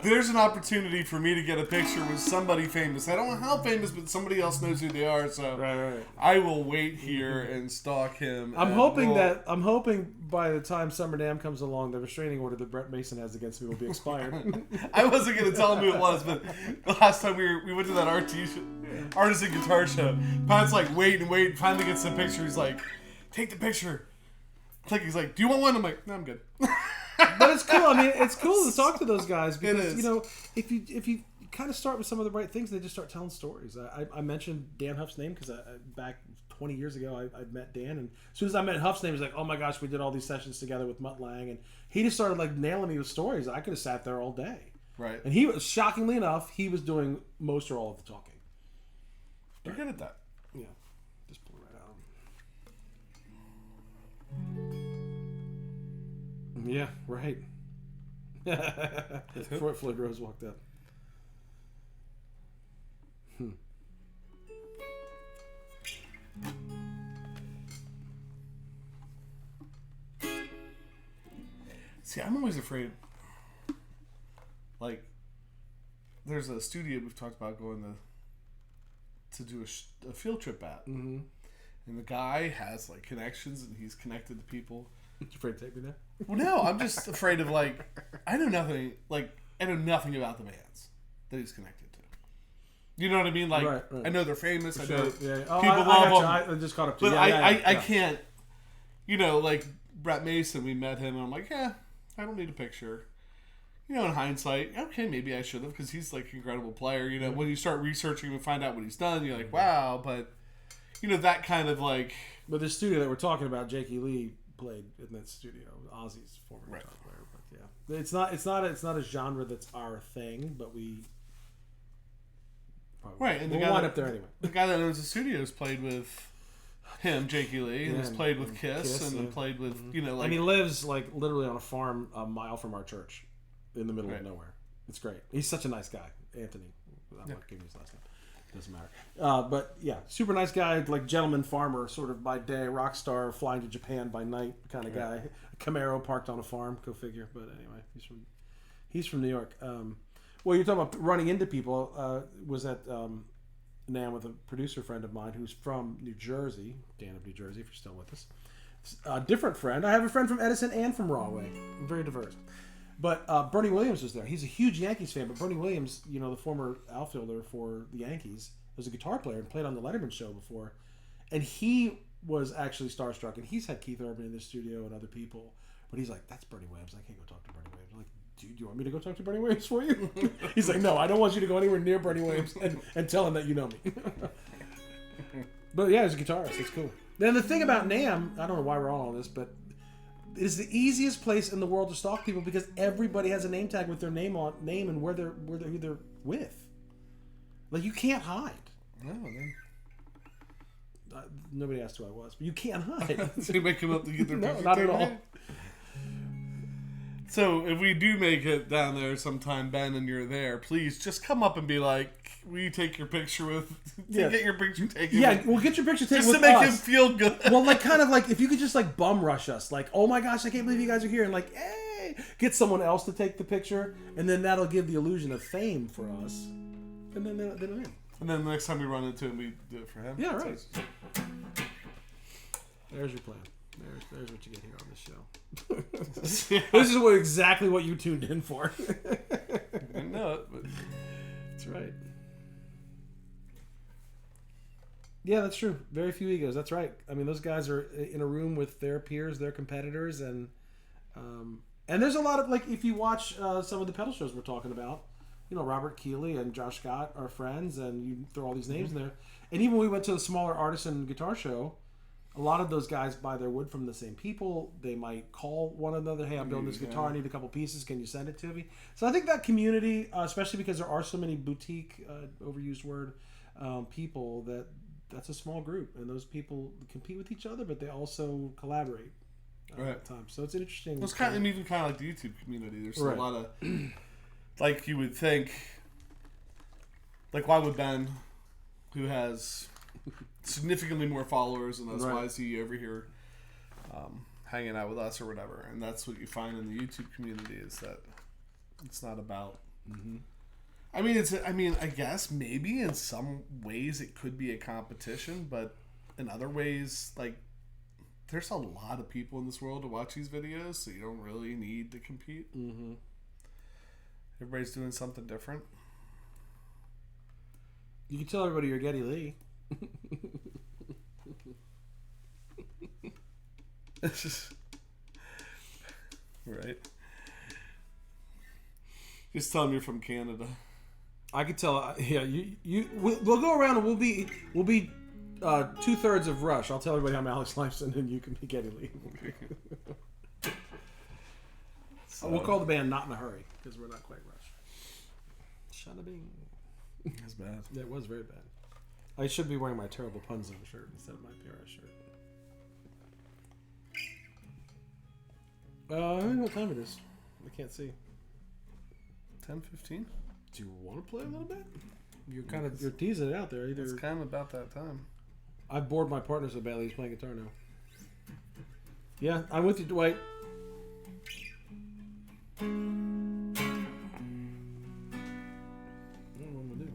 there's an opportunity for me to get a picture with somebody famous. I don't know how famous, but somebody else knows who they are, so Right. I will wait here and stalk him. I'm hoping by the time Summer NAMM comes along, the restraining order that Brett Mason has against me will be expired. I wasn't going to tell him who it was, but the last time we went to that artisan guitar show, Pat's like, wait, finally gets the picture. He's like, take the picture. Click. He's like, do you want one? I'm like, no, I'm good. But it's cool. I mean, it's cool to talk to those guys because, is. you know, if you kind of start with some of the right things, they just start telling stories. I mentioned Dan Huff's name because back 20 years ago, I met Dan, and as soon as I met Huff's name, he was like, oh my gosh, we did all these sessions together with Mutt Lang, and he just started like nailing me with stories. I could have sat there all day. Right. And he was, shockingly enough, he was doing most or all of the talking. You're good at that. Yeah. Just pull it right out. Yeah, right. Floyd Rose walked up. See, I'm always afraid. Like, there's a studio we've talked about going to do a field trip at. Mm-hmm. And the guy has, like, connections, and he's connected to people. You afraid to take me there? Well, no, I'm just afraid of, like, I know nothing about the bands that he's connected to. You know what I mean? Like, Right. I know they're famous. I know Yeah. Oh, people I love got them. I just caught up to But you. I can't, like Brett Mason, we met him, and I'm like, yeah, I don't need a picture. In hindsight, okay, maybe I should have, because he's like an incredible player. When you start researching and find out what he's done, you're like, wow. But, that kind of like... But the studio that we're talking about, Jakey Lee played in that studio. Ozzy's former guitar player. But yeah. It's not a genre that's our thing, but we... Right, and we'll wind up there anyway. The guy that owns the studio has played with him, Jakey Lee, and has played with Kiss and played with, like... And he lives, like, literally on a farm a mile from our church in the middle of nowhere. It's great. He's such a nice guy. Anthony. I'm not giving his last name. Doesn't matter. But, yeah, super nice guy, like gentleman farmer, sort of by day, rock star, flying to Japan by night kind of guy. A Camaro parked on a farm, go figure. But anyway, he's from New York. Well, you're talking about running into people. Was at NAMM with a producer friend of mine who's from New Jersey, Dan of New Jersey, if you're still with us. A different friend. I have a friend from Edison and from Rahway. Very diverse. But Bernie Williams was there. He's a huge Yankees fan, but Bernie Williams, the former outfielder for the Yankees, was a guitar player and played on the Letterman show before. And he was actually starstruck. And he's had Keith Urban in the studio and other people. But he's like, that's Bernie Williams. I can't go talk to Bernie Williams. I'm like, do you want me to go talk to Bernie Williams for you? He's like, no, I don't want you to go anywhere near Bernie Williams and tell him that you know me. But yeah, he's a guitarist. It's cool. Then the thing about NAMM, I don't know why we're all on this, but it is the easiest place in the world to stalk people because everybody has a name tag with their name and who they're with. Like, you can't hide. No, man. Nobody asked who I was, but you can't hide. So you make them up to get their picture not at taken? all. So if we do make it down there sometime, Ben, and you're there, please just come up and be like, will you take your picture with... Get your picture taken. Yeah, we'll get your picture taken just with to make us. him feel good. Well, like, kind of like, if you could just, like, bum rush us. Like, oh my gosh, I can't believe you guys are here. And like, hey, get someone else to take the picture. And then that'll give the illusion of fame for us. And then they're in. And then the next time we run into him, we do it for him. Yeah, right. There's your plan. There's what you get here on this show. Yeah. This is exactly what you tuned in for. I didn't know it, but... That's right. Yeah, that's true. Very few egos. That's right. I mean, those guys are in a room with their peers, their competitors, and there's a lot of, like, if you watch some of the pedal shows we're talking about, Robert Keeley and Josh Scott are friends, and you throw all these names in there. And even when we went to the smaller artisan guitar show, a lot of those guys buy their wood from the same people. They might call one another, hey, I'm building this guitar, I need a couple pieces, can you send it to me? So I think that community, especially because there are so many boutique, overused word, people, that's a small group. And those people compete with each other, but they also collaborate at times. So it's an interesting... Well, it's kind of, even kind of like the YouTube community. There's a lot of... like you would think... Like, why would Ben, who has... significantly more followers than us. Why is he over here hanging out with us or whatever? And that's what you find in the YouTube community, is that it's not about... Mm-hmm. I mean, I guess maybe in some ways it could be a competition, but in other ways, like, there's a lot of people in this world to watch these videos, so you don't really need to compete. Mm-hmm. Everybody's doing something different. You can tell everybody you're Geddy Lee. It's just right. Just tell them you're from Canada. I could tell. Yeah, we'll go around and we'll be 2/3 of Rush. I'll tell everybody I'm Alex Lifeson, and you can be Geddy Lee. So, we'll call the band Not in a Hurry because we're not quite Rush. Shana Bing. That's bad. Yeah, it was very bad. I should be wearing my Terrible Pun Zone shirt instead of my PRS shirt. I don't know what time it is. I can't see. 10:15. Do you want to play a little bit? You're teasing it out there. It's kind of about that time. I've bored my partner so badly he's playing guitar now. Yeah, I'm with you, Dwight. I don't know what I'm gonna do.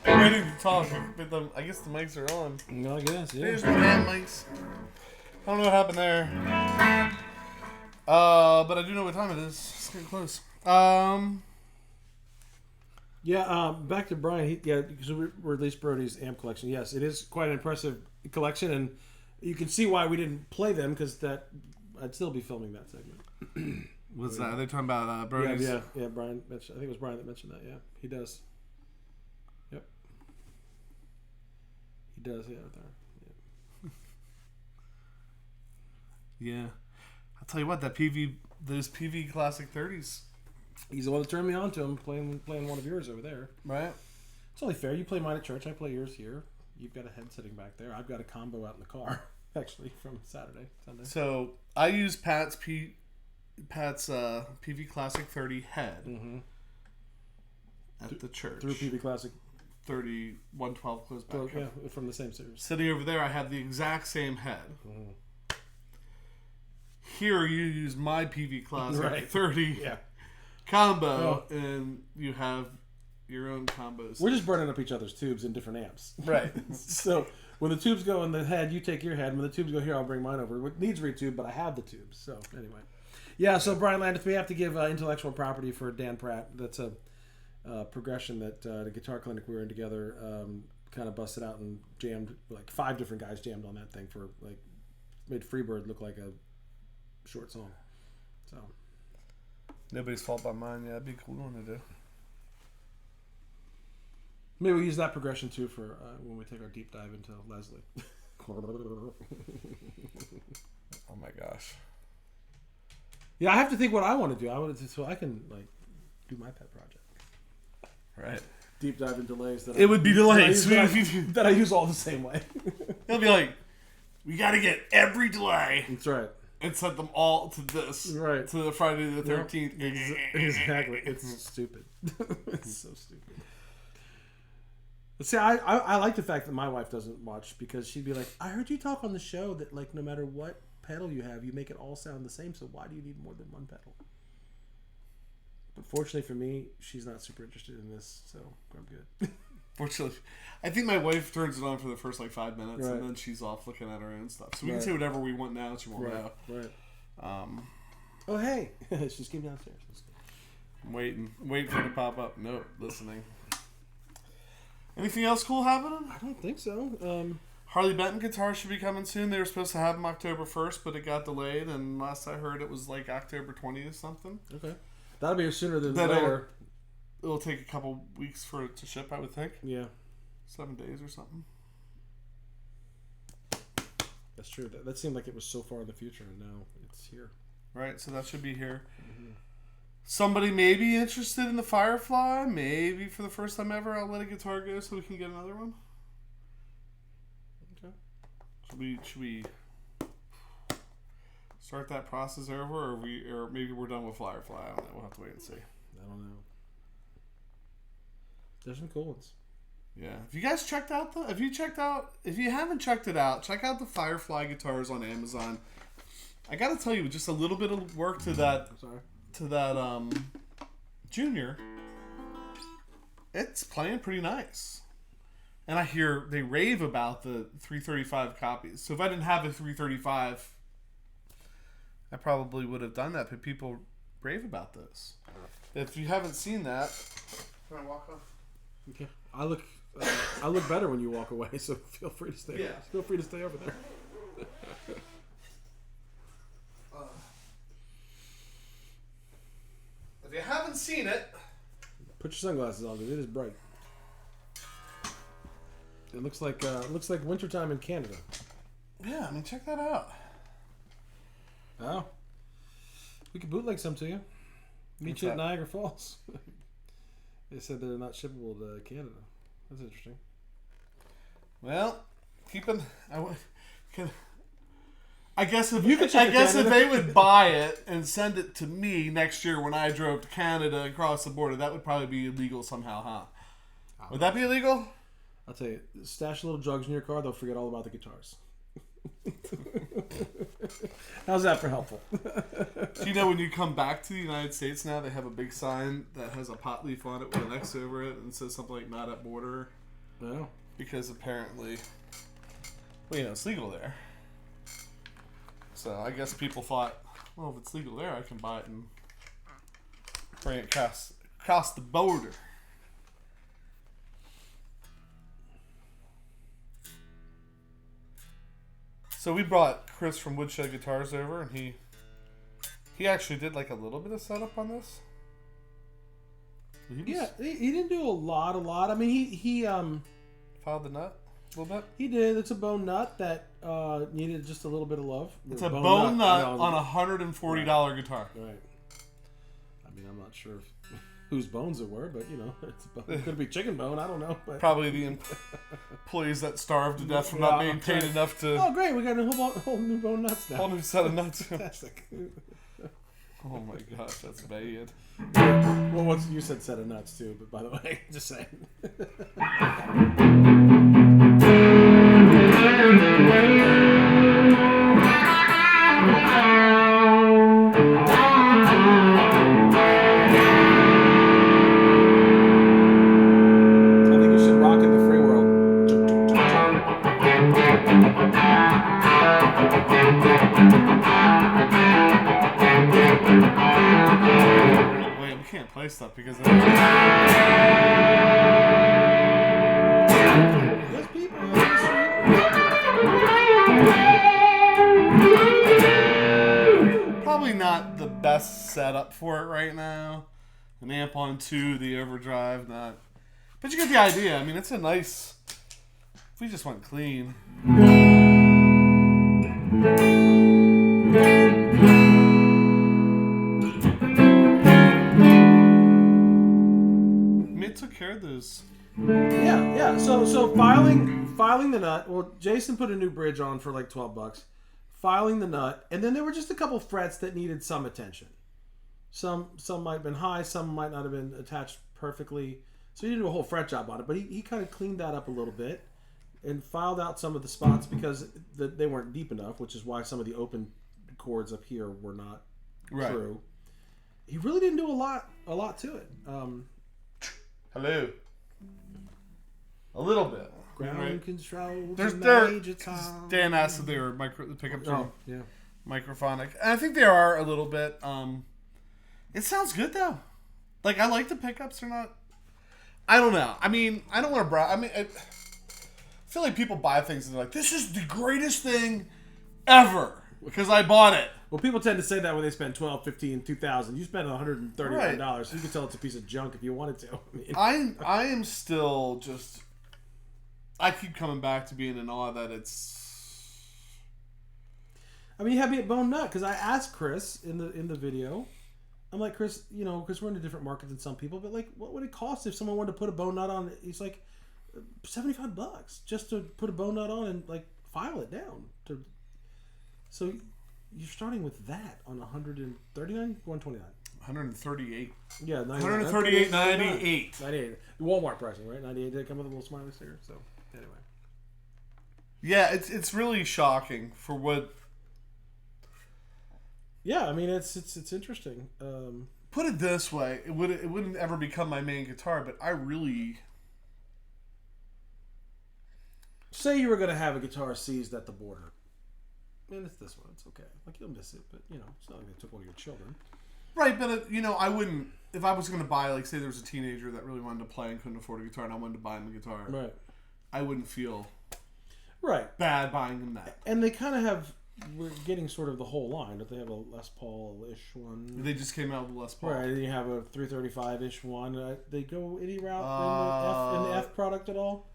Waiting to talk, but I guess the mics are on. No, I guess, yeah. There's no damn mics. I don't know what happened there. But I do know what time it is. It's getting close. Yeah, back to Brian. Because we released Brody's amp collection. Yes, it is quite an impressive collection, and you can see why we didn't play them, because I'd still be filming that segment. What's that? Are they talking about Brody's? Yeah. Brian mentioned. I think it was Brian that mentioned that. Yeah, he does. Yep, he does. Yeah, right there. Yeah. I'll tell you what, those PV Classic 30s. He's the one that turned me on to him, playing one of yours over there. Right. It's only fair. You play mine at church. I play yours here. You've got a head sitting back there. I've got a combo out in the car, actually, from Sunday. So I use Pat's PV Classic 30 head at the church. Through PV Classic 30 112 close back. Yeah, from the same series. Sitting over there, I have the exact same head. Here, you use my PV Classic 30 combo, and you have your own combos. We're just burning up each other's tubes in different amps. Right. So when the tubes go in the head, you take your head. When the tubes go here, I'll bring mine over. It needs retube, but I have the tubes. So anyway. Yeah, so Brian Landis, we have to give intellectual property for Dan Pratt. That's a progression that the guitar clinic we were in together kind of busted out and jammed. Like 5 different guys jammed on that thing for made Freebird look like a short song. So nobody's fault but mine. Yeah, that'd be a cool one to do. Maybe we'll use that progression too for when we take our deep dive into Leslie. Oh my gosh. Yeah, I have to think what I want to do. So I can do my pet project. Right. Deep dive in delays. It would be delays that I use all the same way. It'll be like, we got to get every delay. That's right. And set them all to this. Right. To the Friday the 13th. Exactly. It's stupid. It's so stupid. See, I like the fact that my wife doesn't watch, because she'd be like, I heard you talk on the show that no matter what pedal you have, you make it all sound the same, so why do you need more than one pedal? But fortunately for me, she's not super interested in this, so I'm good. Fortunately, I think my wife turns it on for the first 5 minutes, right. and then she's off looking at her own stuff. So we can say whatever we want now, and she won't know. Right. Oh hey, she just came downstairs. I'm waiting for it to pop up. Nope, listening. Anything else cool happening? I don't think so. Harley Benton guitars should be coming soon. They were supposed to have them October 1st, but it got delayed, and last I heard it was October 20th or something. Okay. That'll be sooner than later. It'll take a couple weeks for it to ship, I would think. Yeah. 7 days or something. That's true. That seemed like it was so far in the future, and now it's here. Right, so that should be here. Mm-hmm. Somebody may be interested in the Firefly. Maybe for the first time ever, I'll let a guitar go so we can get another one. Okay. Should we start that process over, or maybe we're done with Firefly? I don't know. We'll have to wait and see. I don't know. There's some cool ones. Yeah. If you guys checked out if you haven't checked it out, check out the Firefly guitars on Amazon. I got to tell you, just a little bit of work to that. Junior, it's playing pretty nice. And I hear they rave about the 335 copies. So if I didn't have a 335, I probably would have done that. But people rave about this. If you haven't seen that, can I walk off? Okay. I look better when you walk away, so feel free to stay. Yeah. Feel free to stay over there. If you haven't seen it, put your sunglasses on, because it is bright. It looks like wintertime in Canada. Yeah, I mean, check that out. Oh. We could bootleg some to you. Meet What's you at that? Niagara Falls. They said they're not shippable to Canada. That's interesting. Well, I guess if You could ship it to if Canada. they would buy it and send it to me next year when I drove to Canada and crossed the border, that would probably be illegal somehow, huh? Would that be illegal? I'll tell you, stash little drugs in your car, they'll forget all about the guitars. How's that for helpful? Do you know when you come back to the United States now, they have a big sign that has a pot leaf on it with an X over it and says something like "not at border," No. because apparently, well, it's legal there. So I guess people thought, well, if it's legal there, I can buy it and bring it across the border. So we brought Chris from Woodshed Guitars over, and he actually did like a little bit of setup on this. Yeah, he didn't do a lot. I mean, he Filed the nut a little bit. He did. It's a bone nut that needed just a little bit of love. It's a bone nut on a $140 guitar. Right. I mean, I'm not sure whose bones it were, but it could be chicken bone. I don't know. But. Probably the employees that starved to death from not being paid enough to. Oh, great! We got a whole new bone nuts now. Whole new set of nuts. Fantastic. Oh my gosh, that's bad. Well, you said set of nuts too, but by the way, just saying. I think you should rock in the free world. Wait, we can't play stuff because There's people on the street. probably not the best setup for it right now. An amp on 2, the overdrive, not. But you get the idea. I mean, it's a nice. If we just went clean. It took care of those. Yeah. So filing the nut. Well, Jason put a new bridge on for like $12. Filing the nut, and then there were just a couple frets that needed some attention. Some might have been high, some might not have been attached perfectly. So he didn't do a whole fret job on it, but he kind of cleaned that up a little bit and filed out some of the spots because they weren't deep enough, which is why some of the open chords up here were not true. He really didn't do a lot to it. Hello. A little bit. Ground control. Dan asked if they were the pickups were yeah. microphonic. And I think they are a little bit. It sounds good though. Like I like the pickups. They're not. I don't know. I mean, I don't want to brag. I mean, I feel like people buy things and they're like, "This is the greatest thing ever," because I bought it. Well, people tend to say that when they spend $12, $15, $2,000. You spend $139. You can tell it's a piece of junk if you wanted to. I am still just. I keep coming back to being in awe that it's. I mean, you had me at Bone Nut because I asked Chris in the video. I'm like, Chris, because we're in a different market than some people, but like, what would it cost if someone wanted to put a bone nut on? He's like, $75 just to put a bone nut on and like file it down. So you're starting with that on 139, 129. 138. Yeah, 138.98. 98. Walmart pricing, right? 98 did come with a little smiley sticker. So anyway. Yeah, it's really shocking for what. Yeah, I mean it's interesting. Put it this way, it wouldn't ever become my main guitar, but I really. Say you were going to have a guitar seized at the border. Man, it's this one. It's okay. Like, you'll miss it, but, it's not like they took one of your children. Right, but, I wouldn't... If I was going to buy, like, say there was a teenager that really wanted to play and couldn't afford a guitar, and I wanted to buy him a guitar. Right. I wouldn't feel... Right. Bad buying him that. And they kind of have... We're getting sort of the whole line. Don't they have a Les Paul-ish one? They just came out with Les Paul. Right, and you have a 335-ish one. They go any route in the F product at all?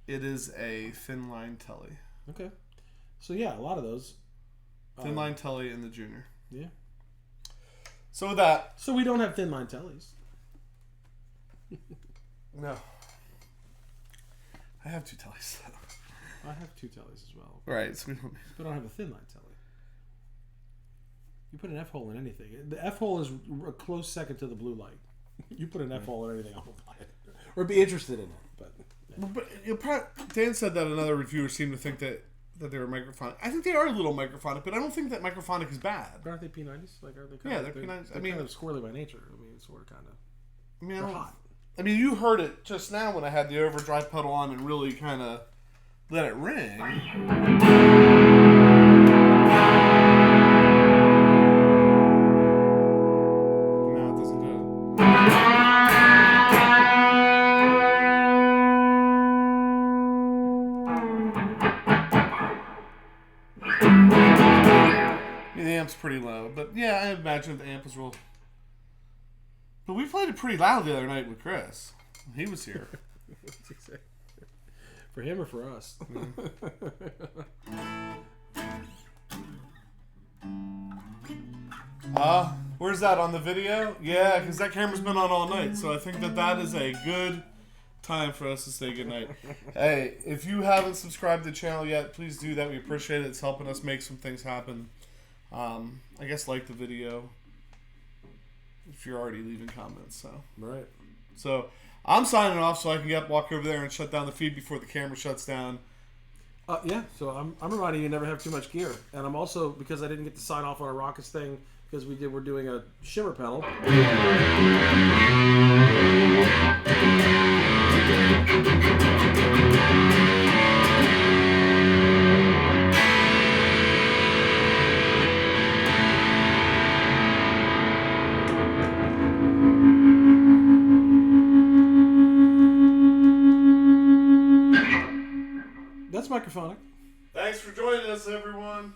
It is a thin line telly. Okay. So yeah, a lot of those. Thin line telly in the Junior. Yeah. So with that. So we don't have thin line tellies. No. I have 2 tellies. I have 2 tellies as well. Right. So we don't. But I don't have a thin line telly. You put an F hole in anything. The F hole is a close second to the blue light. You put an F hole in anything, I will buy it. Or be interested in it. But, yeah. But Dan said that another reviewer seemed to think that they were microphonic. I think they are a little microphonic, but I don't think that microphonic is bad. But aren't they P90s? Like, are they kind Yeah, of, they're P90s. They're kind of squirrely by nature. I mean, sort of, kind of. I mean, they're hot. I mean, you heard it just now when I had the overdrive pedal on and really kind of let it ring. No, it doesn't do it. The amp's pretty low, but yeah, I imagine the amp was real. But we played it pretty loud the other night with Chris. He was here. For him or for us? Where's that on the video? Yeah, because that camera's been on all night, so I think that is a good time for us to say goodnight. Hey, if you haven't subscribed to the channel yet, please do that. We appreciate it. It's helping us make some things happen. I guess like the video if you're already leaving comments. So Right. So I'm signing off so I can walk over there and shut down the feed before the camera shuts down. Yeah, so I'm reminding you never have too much gear. And I'm also, because I didn't get to sign off on a Rockets thing, because we're doing a shimmer pedal. That's microphonic. Thanks for joining us, everyone.